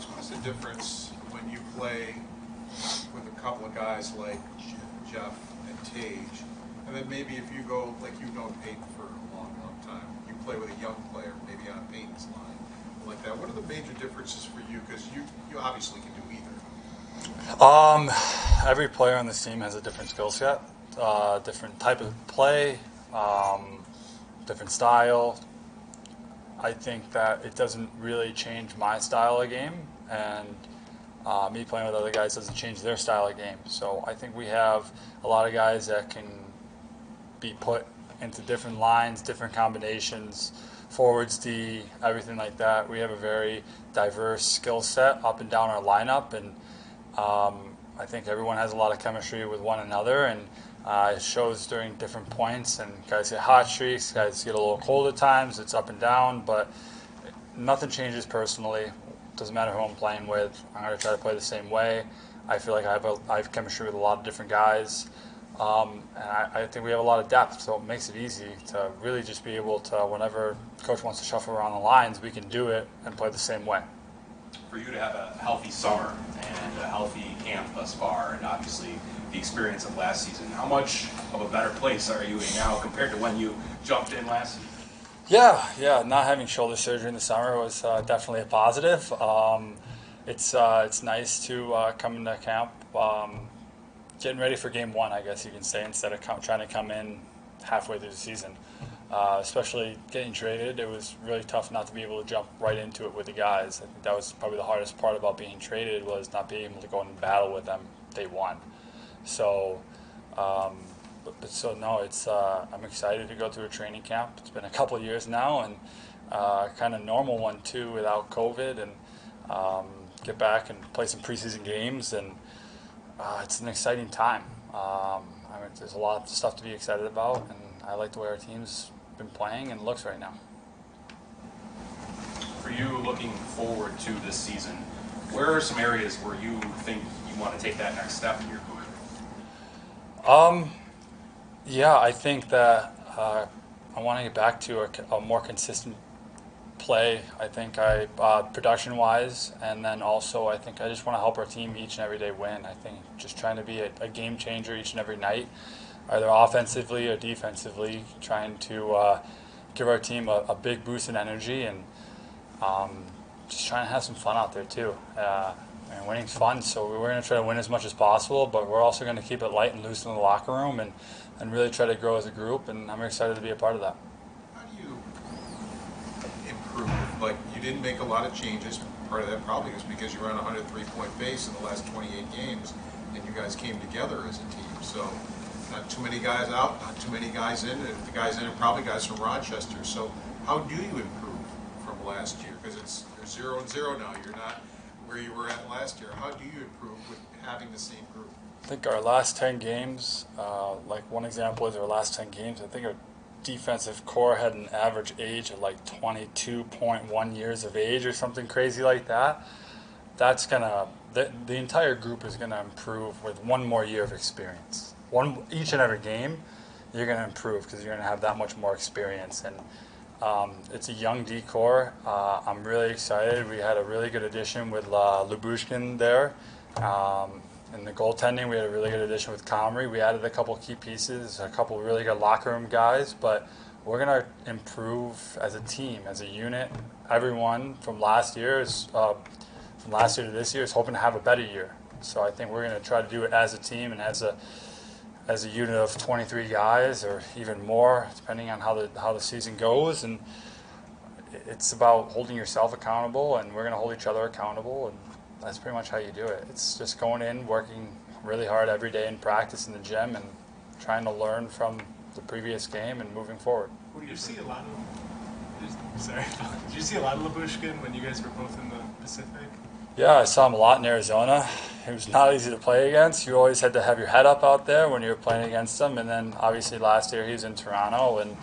what's the difference when you play with a couple of guys like Jeff and Tage, and then maybe if you go, like you've known Peyton for a long, long time, you play with a young player, maybe on Peyton's line, like that. What are the major differences for you? Because you obviously can do either. Every player on this team has a different skill set, different type of play, different style. I think that it doesn't really change my style of game, and me playing with other guys doesn't change their style of game. So I think we have a lot of guys that can be put into different lines, different combinations, forwards, D, everything like that. We have a very diverse skill set up and down our lineup, and I think everyone has a lot of chemistry with one another, and it shows during different points. And guys get hot streaks, guys get a little cold at times. It's up and down, but nothing changes personally. Doesn't matter who I'm playing with. I'm going to try to play the same way. I feel like I have chemistry with a lot of different guys, and I think we have a lot of depth, so it makes it easy to really just be able to, whenever coach wants to shuffle around the lines, we can do it and play the same way. For you to have a healthy summer and a healthy camp thus far, and obviously the experience of last season, how much of a better place are you in now compared to when you jumped in last season? Yeah. Not having shoulder surgery in the summer was definitely a positive. It's nice to come into camp, getting ready for game one, I guess you can say, instead of trying to come in halfway through the season. Especially getting traded, it was really tough not to be able to jump right into it with the guys. I think that was probably the hardest part about being traded, was not being able to go in battle with them day one. So, it's I'm excited to go through a training camp. It's been a couple of years now, and kind of normal one too without COVID, and get back and play some preseason games, and it's an exciting time. There's a lot of stuff to be excited about, and I like the way our team's been playing and looks right now. For you, looking forward to this season, where are some areas where you think you want to take that next step in your career? I think that I want to get back to a more consistent play. I think production-wise, and then also I think I just want to help our team each and every day win. I think just trying to be a game changer each and every night, either offensively or defensively, trying to give our team a big boost in energy, and just trying to have some fun out there too. And winning's fun, so we're going to try to win as much as possible, but we're also going to keep it light and loose in the locker room, and really try to grow as a group, and I'm excited to be a part of that. How do you improve? Like, you didn't make a lot of changes. Part of that probably was because you were on a 103-point base in the last 28 games, and you guys came together as a team. So not too many guys out, not too many guys in, and if the guys in are probably guys from Rochester. So how do you improve from last year? Because you're 0-0 now. You're not where you were at last year. How do you improve with having the same group? I think our last 10 games, like one example is our last 10 games, I think our defensive core had an average age of like 22.1 years of age or something crazy like that. That's the entire group is gonna improve with one more year of experience. Each and every game, you're gonna improve because you're gonna have that much more experience. And it's a young D-core. I'm really excited. We had a really good addition with Lubushkin there. In the goaltending, we had a really good addition with Comrie. We added a couple key pieces, a couple really good locker room guys, but we're going to improve as a team, as a unit. Everyone from last year to this year is hoping to have a better year. So I think we're going to try to do it as a team and as a unit of 23 guys, or even more, depending on how the season goes. And it's about holding yourself accountable, and we're going to hold each other accountable, and that's pretty much how you do it. It's just going in, working really hard every day in practice in the gym, and trying to learn from the previous game and moving forward. Did you see a lot of Lubushkin when you guys were both in the Pacific? Yeah, I saw him a lot in Arizona. He was not easy to play against. You always had to have your head up out there when you were playing against him. And then obviously last year he was in Toronto, and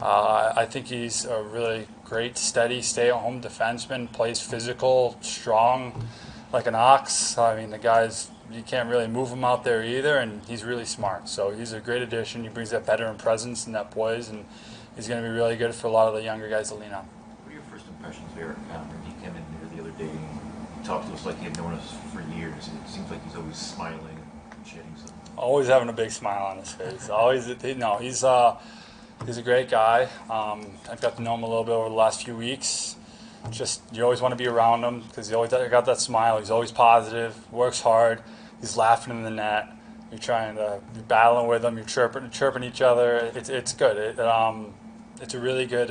I think he's a really great, steady, stay-at-home defenseman, plays physical, strong, like an ox. I mean, the guy's, you can't really move him out there either, and he's really smart. So he's a great addition. He brings that veteran presence and that poise, and he's going to be really good for a lot of the younger guys to lean on. What are your first impressions of Eric Comrie? He came in here the other day and talked to us like he had known us for years. It seems like he's always smiling and chatting something. Always having a big smile on his face. Always, no, he's a great guy. I've got to know him a little bit over the last few weeks. Just you always want to be around him because he always got that smile. He's always positive, works hard. He's laughing in the net. You're trying to be battling with him. You're chirping each other. It's good. It's a really good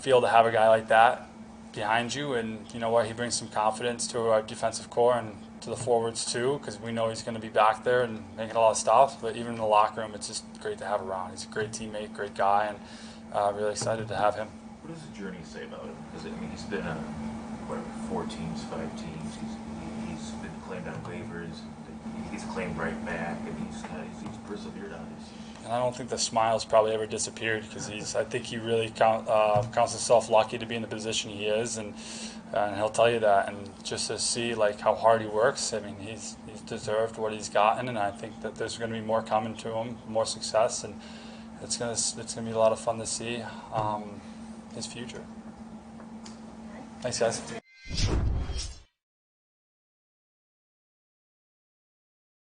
feel to have a guy like that behind you, and you know what? He brings some confidence to our defensive core and to the forwards too, because we know he's going to be back there and making a lot of stops. But even in the locker room, it's just great to have around. He's a great teammate, great guy, and really excited to have him. What does the journey say about him? Because I mean, he's been on whatever 4 teams, 5 teams. He's been claimed on waivers. He's claimed right back, and he's persevered on this. And I don't think the smile's probably ever disappeared because I think he really counts himself lucky to be in the position he is, and he'll tell you that. And just to see like how hard he works, I mean, he's deserved what he's gotten, and I think that there's going to be more coming to him, more success, and it's gonna be a lot of fun to see his future. Thanks, guys.